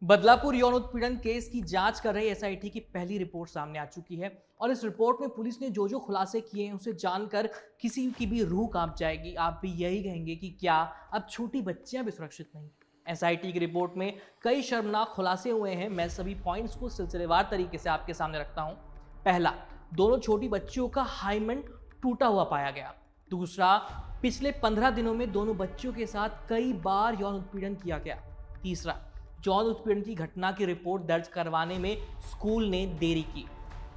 बदलापुर यौन उत्पीड़न केस की जांच कर रही एसआईटी की पहली रिपोर्ट सामने आ चुकी है और इस रिपोर्ट में पुलिस ने जो खुलासे किए हैं उसे जानकर किसी की भी रूह कांप जाएगी। आप भी यही कहेंगे कि क्या अब छोटी बच्चियां भी सुरक्षित नहीं। एसआईटी की रिपोर्ट में कई शर्मनाक खुलासे हुए हैं। मैं सभी पॉइंट्स को सिलसिलेवार तरीके से आपके सामने रखता हूं। पहला, दोनों छोटी बच्चियों का हाइमन टूटा हुआ पाया गया। दूसरा, पिछले 15 दिनों में दोनों बच्चियों के साथ कई बार यौन उत्पीड़न किया गया। तीसरा, यौन उत्पीड़न की घटना की रिपोर्ट दर्ज करवाने में स्कूल ने देरी की।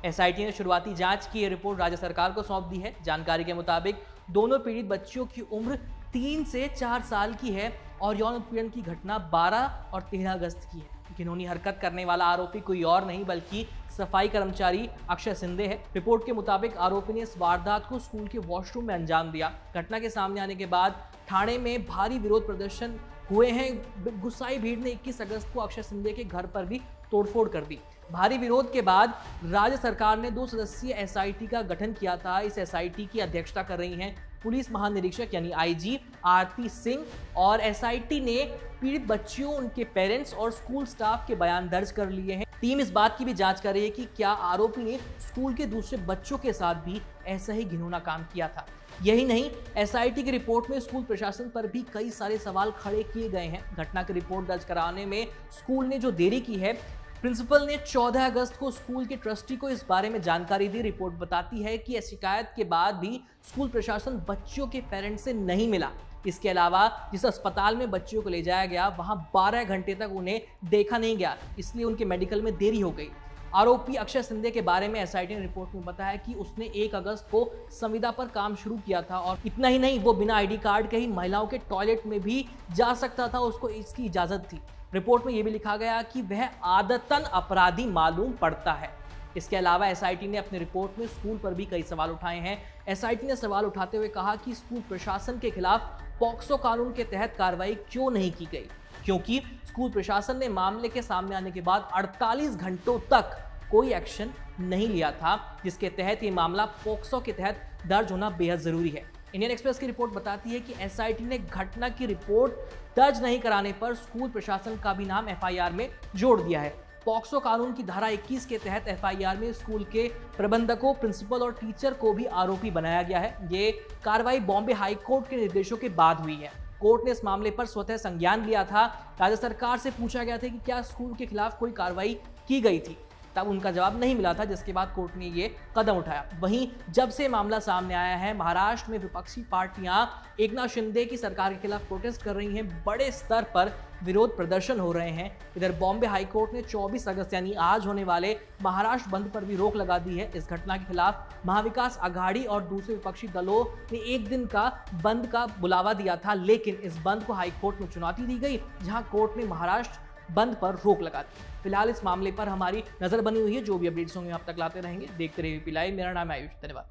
एसआईटी ने शुरुआती जांच की रिपोर्ट राज्य सरकार को सौंप दी है। जानकारी के मुताबिक दोनों पीड़ित बच्चियों की उम्र 3 से 4 साल की है और यौन उत्पीड़न की घटना 12 और 13 अगस्त की है। घिनौनी हरकत करने वाला आरोपी कोई और नहीं बल्कि सफाई कर्मचारी अक्षय सिंधे है। रिपोर्ट के मुताबिक आरोपी ने इस वारदात को स्कूल के वॉशरूम में अंजाम दिया। घटना के सामने आने के बाद थाने में भारी विरोध प्रदर्शन हुए हैं। गुस्साई भीड़ ने 21 अगस्त को अक्षय सिंधे के घर पर भी तोड़फोड़ कर दी। भारी विरोध के बाद राज्य सरकार ने 2 सदस्यीय एसआईटी का गठन किया था। इस एसआईटी की अध्यक्षता कर रही हैं पुलिस महानिरीक्षक यानी आईजी आरती सिंह और एसआईटी ने पीड़ित बच्चियों, उनके पेरेंट्स और स्कूल स्टाफ के बयान दर्ज कर लिए हैं। टीम इस बात की भी जांच कर रही है कि क्या आरोपी ने स्कूल के दूसरे बच्चों के साथ भी ऐसा ही घिनौना काम किया था। यही नहीं, एसआईटी की रिपोर्ट में स्कूल प्रशासन पर भी कई सारे सवाल खड़े किए गए हैं। घटना की रिपोर्ट दर्ज कराने में स्कूल ने जो देरी की है, प्रिंसिपल ने 14 अगस्त को स्कूल के ट्रस्टी को इस बारे में जानकारी दी। रिपोर्ट बताती है कि शिकायत के बाद भी स्कूल प्रशासन बच्चियों के पेरेंट्स से नहीं मिला। इसके अलावा जिस अस्पताल में बच्चियों को ले जाया गया वहां 12 घंटे तक उन्हें देखा नहीं गया, इसलिए उनके मेडिकल में देरी हो गई। आरोपी अक्षय सिंधे के बारे में एसआईटी ने रिपोर्ट में बताया कि उसने 1 अगस्त को संविदा पर काम शुरू किया था और इतना ही नहीं, वो बिना आईडी कार्ड के ही महिलाओं के टॉयलेट में भी जा सकता था, उसको इसकी इजाजत थी। रिपोर्ट में यह भी लिखा गया कि वह आदतन अपराधी मालूम पड़ता है। इसके अलावा एसआईटी ने अपनी रिपोर्ट में स्कूल पर भी कई सवाल उठाए हैं। एसआईटी ने सवाल उठाते हुए कहा कि स्कूल प्रशासन के खिलाफ पॉक्सो कानून के तहत कार्रवाई क्यों नहीं की गई, क्योंकि स्कूल प्रशासन ने मामले के सामने आने के बाद 48 घंटों तक कोई एक्शन नहीं लिया था, जिसके तहत ये मामला पॉक्सो के तहत दर्ज होना बेहद जरूरी है। इंडियन एक्सप्रेस की रिपोर्ट बताती है कि एसआईटी ने घटना की रिपोर्ट दर्ज नहीं कराने पर स्कूल प्रशासन का भी नाम एफआईआर में जोड़ दिया है। पॉक्सो कानून की धारा 21 के तहत एफआईआर में स्कूल के प्रबंधकों, प्रिंसिपल और टीचर को भी आरोपी बनाया गया है। ये कार्रवाई बॉम्बे हाई कोर्ट के निर्देशों के बाद हुई है। कोर्ट ने इस मामले पर स्वतः संज्ञान लिया था। राज्य सरकार से पूछा गया था कि क्या स्कूल के खिलाफ कोई कार्रवाई की गई थी, तब उनका जवाब नहीं मिला था, जिसके बाद कोर्ट ने ये कदम उठाया। वहीं जब से मामला सामने आया है, महाराष्ट्र में विपक्षी पार्टियां एकनाथ शिंदे की सरकार के खिलाफ प्रोटेस्ट कर रही हैं। बड़े स्तर पर विरोध प्रदर्शन हो रहे हैं। इधर बॉम्बे हाईकोर्ट ने 24 अगस्त यानी आज होने वाले महाराष्ट्र बंद पर भी रोक लगा दी है। इस घटना के खिलाफ महाविकास आघाड़ी और दूसरे विपक्षी दलों ने 1 दिन का बंद का बुलावा दिया था, लेकिन इस बंद को हाईकोर्ट में चुनौती दी गई, जहां कोर्ट ने महाराष्ट्र बंद पर रोक लगा दी। फिलहाल इस मामले पर हमारी नजर बनी हुई है। जो भी अपडेट्स होंगे आप तक लाते रहेंगे। देखते रहिए यूपी लाइव। मेरा नाम है आयुष। धन्यवाद।